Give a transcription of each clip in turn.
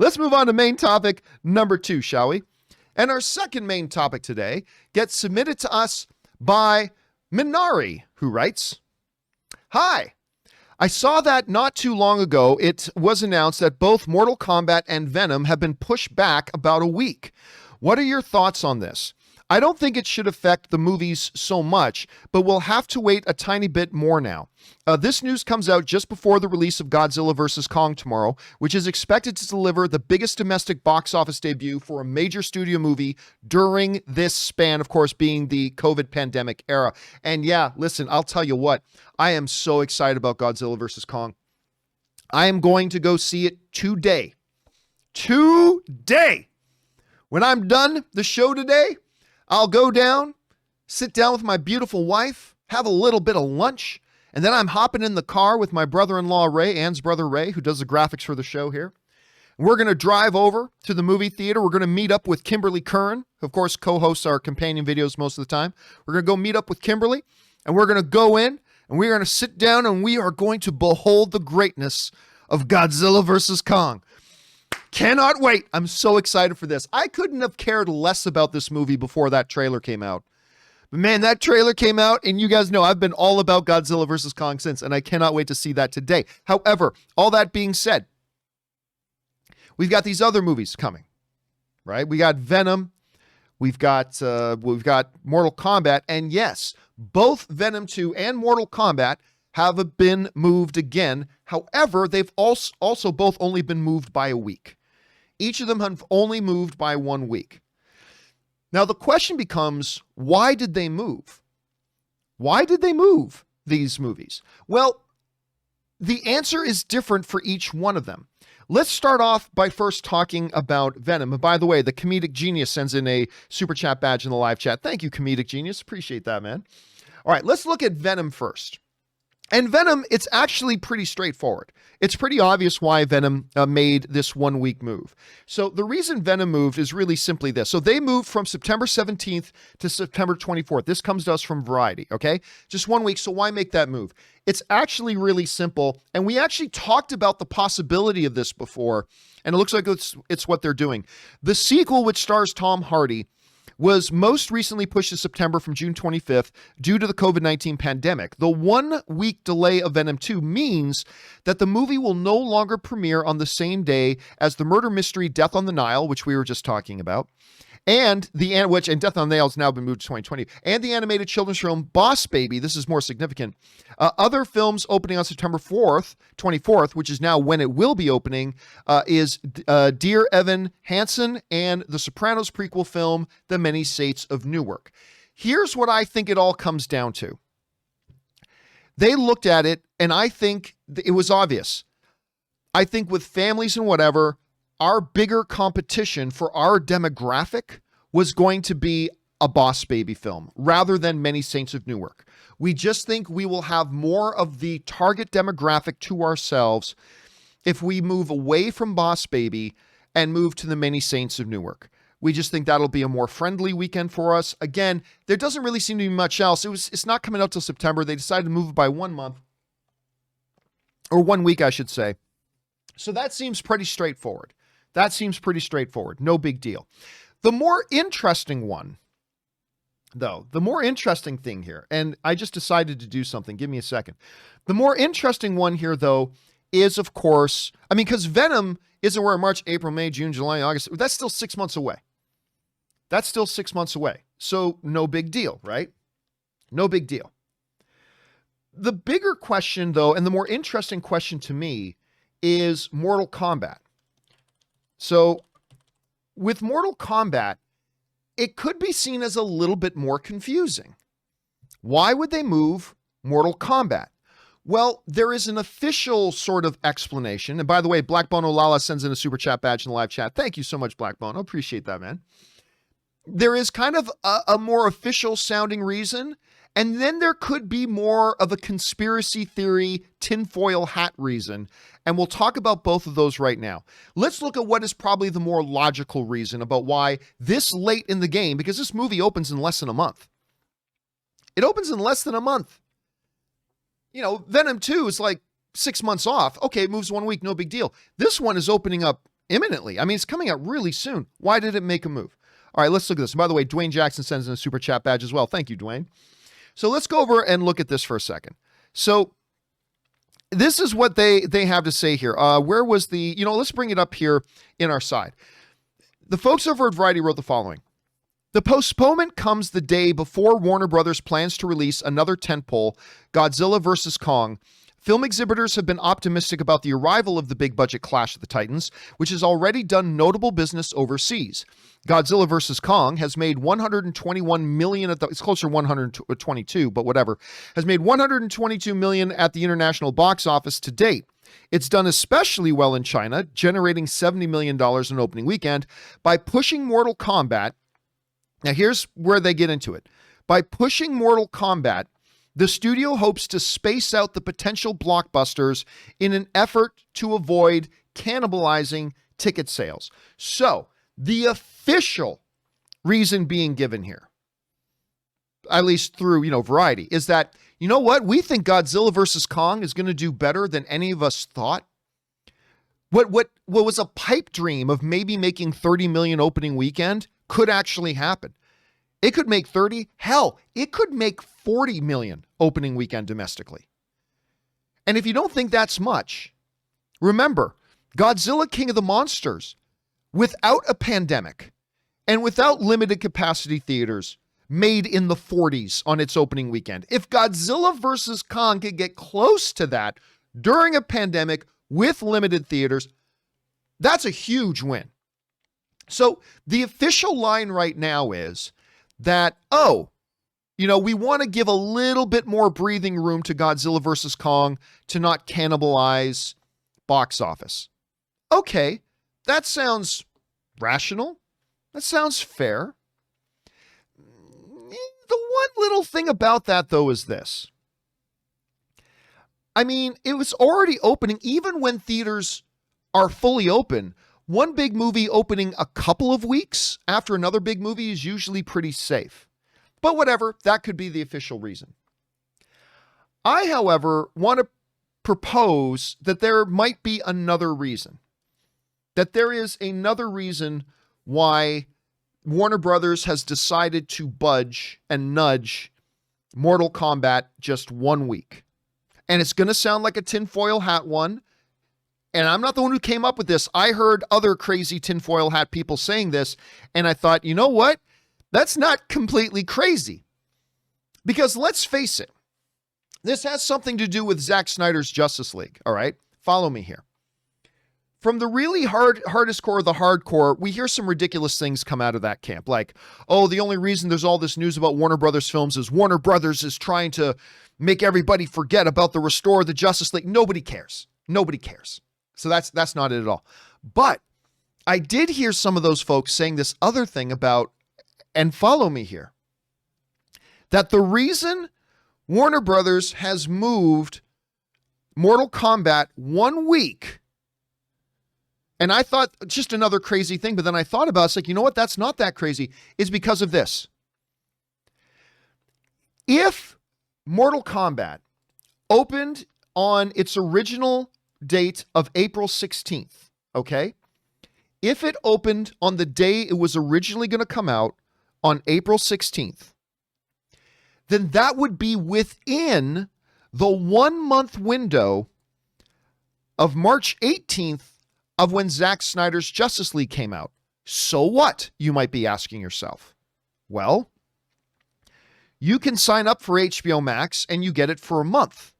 Let's move on to main topic number 2, shall we? And our second main topic today gets submitted to us by Minari, who writes, "Hi, I saw that not too long ago it was announced that both Mortal Kombat and Venom have been pushed back about a week. What are your thoughts on this? I don't think it should affect the movies so much, but we'll have to wait a tiny bit more now. This news comes out just before the release of Godzilla vs. Kong tomorrow, which is expected to deliver the biggest domestic box office debut for a major studio movie during this span, of course, being the COVID pandemic era." And yeah, listen, I'll tell you what, I am so excited about Godzilla vs. Kong. I am going to go see it today. Today! When I'm done the show today, I'll go down, sit down with my beautiful wife, have a little bit of lunch, and then I'm hopping in the car with my brother-in-law, Ray, Ann's brother, Ray, who does the graphics for the show here. And we're going to drive over to the movie theater. We're going to meet up with Kimberly Kern, who, of course, co-hosts our companion videos most of the time. We're going to go meet up with Kimberly, and we're going to go in, and we're going to sit down, and we are going to behold the greatness of Godzilla vs. Kong. Cannot wait. I'm so excited for this. I couldn't have cared less about this movie before that trailer came out. But man, that trailer came out, and you guys know I've been all about Godzilla vs. Kong since, and I cannot wait to see that today. However, all that being said, we've got these other movies coming, right? We got Venom, we've got Mortal Kombat, and yes, both Venom 2 and Mortal Kombat have been moved again. However, they've also both only been moved by a week. Each of them have only moved by 1 week. Now, the question becomes, why did they move? Why did they move these movies? Well, the answer is different for each one of them. Let's start off by first talking about Venom. And by the way, the Comedic Genius sends in a super chat badge in the live chat. Thank you, Comedic Genius. Appreciate that, man. All right, let's look at Venom first. And Venom, it's actually pretty straightforward. It's pretty obvious why Venom made this 1 week move. So the reason Venom moved is really simply this. So they moved from September 17th to September 24th. This comes to us from Variety, okay? Just 1 week, so why make that move? It's actually really simple, and we actually talked about the possibility of this before, and it looks like it's what they're doing. The sequel, which stars Tom Hardy, was most recently pushed to September from June 25th due to the COVID-19 pandemic. The 1 week delay of Venom 2 means that the movie will no longer premiere on the same day as the murder mystery Death on the Nile, which we were just talking about, and Death on the Nile has now been moved to 2020, and the animated children's film Boss Baby. This is more significant. Other films opening on September 24th, which is now when it will be opening, is Dear Evan Hansen and the Sopranos prequel film, The Many Saints of Newark. Here's what I think it all comes down to. They looked at it, and I think it was obvious. I think with families and whatever, our bigger competition for our demographic was going to be a Boss Baby film rather than Many Saints of Newark. We just think we will have more of the target demographic to ourselves if we move away from Boss Baby and move to the Many Saints of Newark. We just think that'll be a more friendly weekend for us. Again, there doesn't really seem to be much else. It's not coming out till September. They decided to move it by 1 month, or 1 week, I should say. So that seems pretty straightforward. No big deal. The more interesting one, though, the more interesting thing here, and I just decided to do something. Give me a second. The more interesting one here, though, is, of course, because Venom isn't where March, April, May, June, July, August. That's still 6 months away. So no big deal, right? No big deal. The bigger question, though, and the more interesting question to me is Mortal Kombat. So with Mortal Kombat, it could be seen as a little bit more confusing. Why would they move Mortal Kombat? Well, there is an official sort of explanation. And by the way, Blackbone Olala sends in a super chat badge in the live chat. Thank you so much, Blackbone. I appreciate that, man. There is kind of a more official sounding reason. And then there could be more of a conspiracy theory, tinfoil hat reason. And we'll talk about both of those right now. Let's look at what is probably the more logical reason about why this late in the game, because this movie opens in less than a month. It opens in less than a month. You know, Venom 2 is like 6 months off. Okay, it moves 1 week, no big deal. This one is opening up imminently. I mean, it's coming out really soon. Why did it make a move? All right, let's look at this. And by the way, Dwayne Jackson sends in a super chat badge as well. Thank you, Dwayne. So let's go over and look at this for a second. So this is what they have to say here. Where was the, let's bring it up here in our side. The folks over at Variety wrote the following. The postponement comes the day before Warner Brothers plans to release another tentpole, Godzilla vs. Kong. Film exhibitors have been optimistic about the arrival of the big-budget Clash of the Titans, which has already done notable business overseas. Godzilla vs. Kong has made $121 million it's closer to 122, but whatever, has made $122 million at the international box office to date. It's done especially well in China, generating $70 million in opening weekend by pushing Mortal Kombat. Now here's where they get into it. By pushing Mortal Kombat, the studio hopes to space out the potential blockbusters in an effort to avoid cannibalizing ticket sales. So, the official reason being given here, at least through, Variety, is that, you know what? We think Godzilla vs. Kong is going to do better than any of us thought. What was a pipe dream of maybe making 30 million opening weekend could actually happen. It could make 30. Hell, it could make 40 million opening weekend domestically. And if you don't think that's much, remember, Godzilla King of the Monsters, without a pandemic and without limited capacity theaters, made in the 40s on its opening weekend. If Godzilla vs. Kong could get close to that during a pandemic with limited theaters, that's a huge win. So the official line right now is that, we want to give a little bit more breathing room to Godzilla vs. Kong to not cannibalize box office. Okay, that sounds rational. That sounds fair. The one little thing about that, though, is this. I mean, it was already opening, even when theaters are fully open. One big movie opening a couple of weeks after another big movie is usually pretty safe. But whatever, that could be the official reason. I, however, want to propose that there might be another reason. That there is another reason why Warner Brothers has decided to budge and nudge Mortal Kombat just 1 week. And it's going to sound like a tinfoil hat one. And I'm not the one who came up with this. I heard other crazy tinfoil hat people saying this, and I thought, you know what? That's not completely crazy. Because let's face it, this has something to do with Zack Snyder's Justice League, all right? Follow me here. From the really hardest core of the hardcore, we hear some ridiculous things come out of that camp. Like, the only reason there's all this news about Warner Brothers films is Warner Brothers is trying to make everybody forget about the restore of the Justice League. Nobody cares. Nobody cares. So that's not it at all. But I did hear some of those folks saying this other thing about, and follow me here, that the reason Warner Brothers has moved Mortal Kombat 1 week, and I thought just another crazy thing, but then I thought about it, it's like, you know what, that's not that crazy, is because of this. If Mortal Kombat opened on its original date of April 16th, okay? If it opened on the day it was originally going to come out on April 16th, then that would be within the 1 month window of March 18th of when Zack Snyder's Justice League came out. So what, you might be asking yourself? Well, you can sign up for HBO Max and you get it for a month.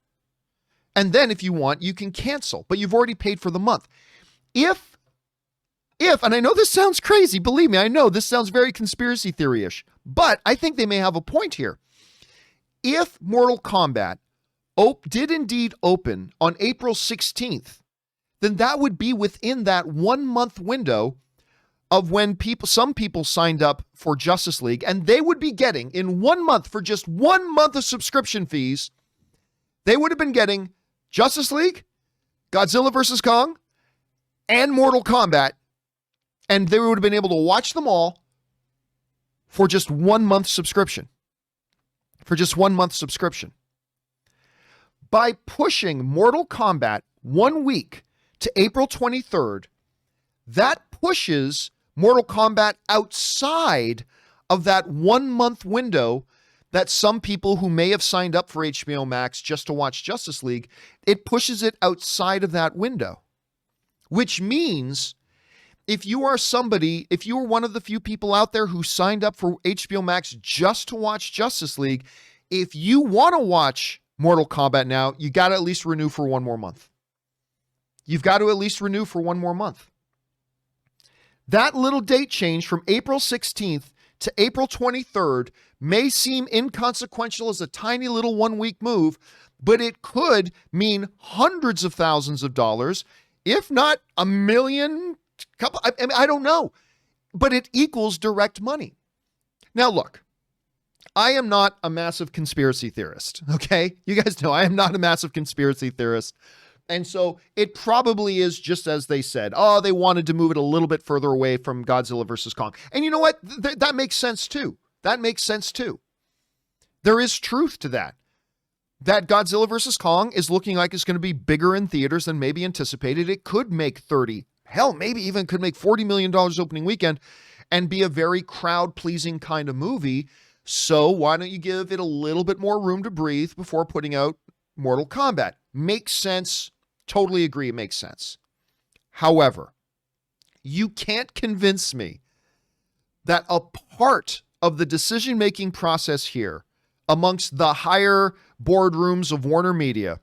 And then if you want, you can cancel, but you've already paid for the month. If, and I know this sounds crazy, believe me, I know this sounds very conspiracy theory-ish, but I think they may have a point here. If Mortal Kombat did indeed open on April 16th, then that would be within that 1 month window of when some people signed up for Justice League, and they would be getting in 1 month, for just 1 month of subscription fees, they would have been getting Justice League, Godzilla vs. Kong, and Mortal Kombat, and they would have been able to watch them all for just 1 month subscription. For just 1 month subscription. By pushing Mortal Kombat 1 week to April 23rd, that pushes Mortal Kombat outside of that 1 month window that some people who may have signed up for HBO Max just to watch Justice League, it pushes it outside of that window. Which means if you are one of the few people out there who signed up for HBO Max just to watch Justice League, if you want to watch Mortal Kombat now, you got to at least renew for one more month. You've got to at least renew for one more month. That little date change from April 16th to April 23rd may seem inconsequential as a tiny little 1 week move, but it could mean hundreds of thousands of dollars, if not a million, I don't know, but it equals direct money. Now, look, I am not a massive conspiracy theorist, okay? You guys know I am not a massive conspiracy theorist. And so it probably is just as they said. Oh, they wanted to move it a little bit further away from Godzilla versus Kong. And you know what? That makes sense too. That makes sense too. There is truth to that. That Godzilla versus Kong is looking like it's going to be bigger in theaters than maybe anticipated. It could make 30, hell, maybe even could make $40 million opening weekend and be a very crowd-pleasing kind of movie. So why don't you give it a little bit more room to breathe before putting out Mortal Kombat? Makes sense. Totally agree. It makes sense. However, you can't convince me that a part of the decision-making process here amongst the higher boardrooms of Warner Media,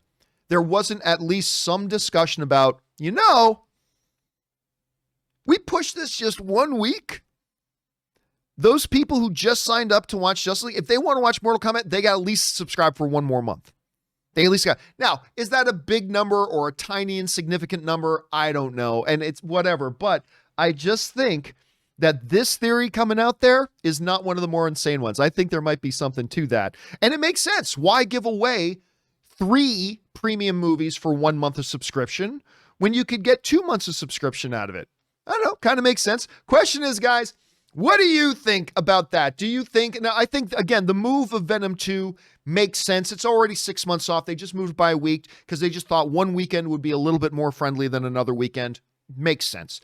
there wasn't at least some discussion about, we pushed this just 1 week. Those people who just signed up to watch Justice League, if they want to watch Mortal Kombat, they got to at least subscribe for one more month. They at least got. Now, is that a big number or a tiny insignificant number? I don't know. And it's whatever. But I just think that this theory coming out there is not one of the more insane ones. I think there might be something to that. And it makes sense. Why give away 3 premium movies for 1 month of subscription when you could get 2 months of subscription out of it? I don't know. Kind of makes sense. Question is, guys, what do you think about that? Do you think, now I think, again, the move of Venom 2 makes sense. It's already 6 months off. They just moved by a week because they just thought one weekend would be a little bit more friendly than another weekend. Makes sense.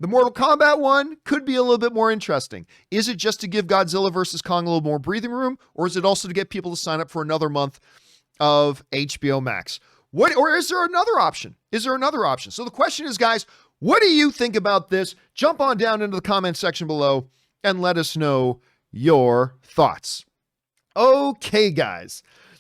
The Mortal Kombat one could be a little bit more interesting. Is it just to give Godzilla versus Kong a little more breathing room, or is it also to get people to sign up for another month of HBO Max? Or is there another option? So the question is, guys, what do you think about this? Jump on down into the comment section below and let us know your thoughts. Okay, guys,